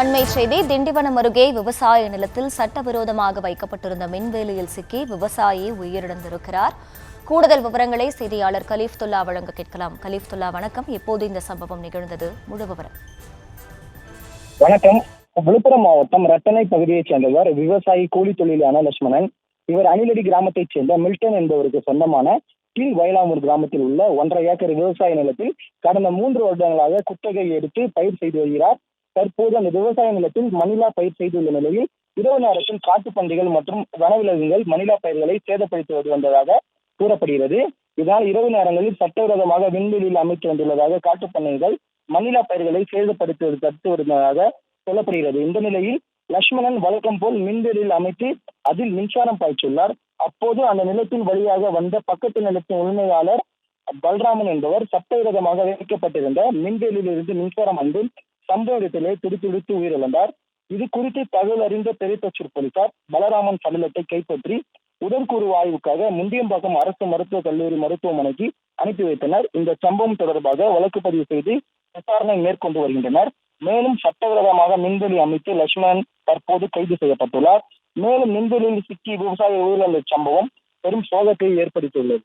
அண்மை செய்தி திண்டிவனம் அருகே விவசாய நிலத்தில் சட்டவிரோதமாக வைக்கப்பட்டிருந்த மின்வேலியில் சிக்கி விவசாயி உயிரிழந்திருக்கிறார். கூடுதல் விவரங்களை செய்தியாளர் கலீஃப்துல்லா வழங்க கேட்கலாம். கலீஃப்துல்லா, வணக்கம். எப்போது இந்த சம்பவம் நிகழ்ந்தது? முழு விவரம். வணக்கம். விழுப்புரம் மாவட்டம் ரத்தனை பகுதியைச் சேர்ந்தவர் விவசாயி கூலி தொழிலான லட்சுமணன். இவர் அணிலடி கிராமத்தைச் சேர்ந்த மில்டன் என்பவருக்கு சொந்தமான கீழ் வயலாமூர் கிராமத்தில் உள்ள 1.5 ஏக்கர் விவசாய நிலத்தில் கடந்த 3 வருடங்களாக குத்தகை எடுத்து பயிர் செய்து வருகிறார். தற்போது அந்த விவசாய நிலத்தில் மணிலா பயிர் செய்துள்ள நிலையில் இரவு நேரத்தில் காட்டுப்பன்றிகள் மற்றும் வனவிலங்குகள் மணிலா பயிர்களை சேதப்படுத்தி வந்ததாக கூறப்படுகிறது. இதனால் இரவு நேரங்களில் சட்டவிரோதமாக விண்வெளியில் அமைத்து வந்துள்ளதாக காட்டுப்பன்றிகள் மணிலா பயிர்களை சேதப்படுத்துவது தடுத்து வருவதாக சொல்லப்படுகிறது. இந்த நிலையில் லட்சுமணன் வழக்கம் போல் மின்வேலியில் அமைத்து அதில் மின்சாரம் பாய்ச்சுள்ளார். அப்போது அந்த நிலத்தின் வழியாக வந்த பக்கத்து நிலத்தின் உரிமையாளர் பல்ராமன் என்பவர் சட்டவிரோதமாக வைக்கப்பட்டிருந்த மின்வேலியில் இருந்து மின்சாரம் வந்து சம்பவ இடத்திலே துடித்துடித்து உயிரிழந்தார். இது குறித்து தகவல் அறிந்த பெரியதச்சூர் போலீசார் பலராமன் சடலத்தை கைப்பற்றி உடற்கூறு ஆய்வுக்காக முண்டியம்பாக்கம் அரசு மருத்துவக் கல்லூரி மருத்துவமனைக்கு அனுப்பி வைத்தனர். இந்த சம்பவம் தொடர்பாக வழக்கு பதிவு செய்து விசாரணை மேற்கொண்டு வருகின்றனர். மேலும் சட்டவிரோதமாக மின்வெளி அமைத்து லட்சுமணன் தற்போது கைது செய்யப்பட்டுள்ளார். மேலும் மின்வெளியில் சிக்கி விவசாய உயிரிழந்த சம்பவம் பெரும் சோகத்தை ஏற்படுத்தியுள்ளது.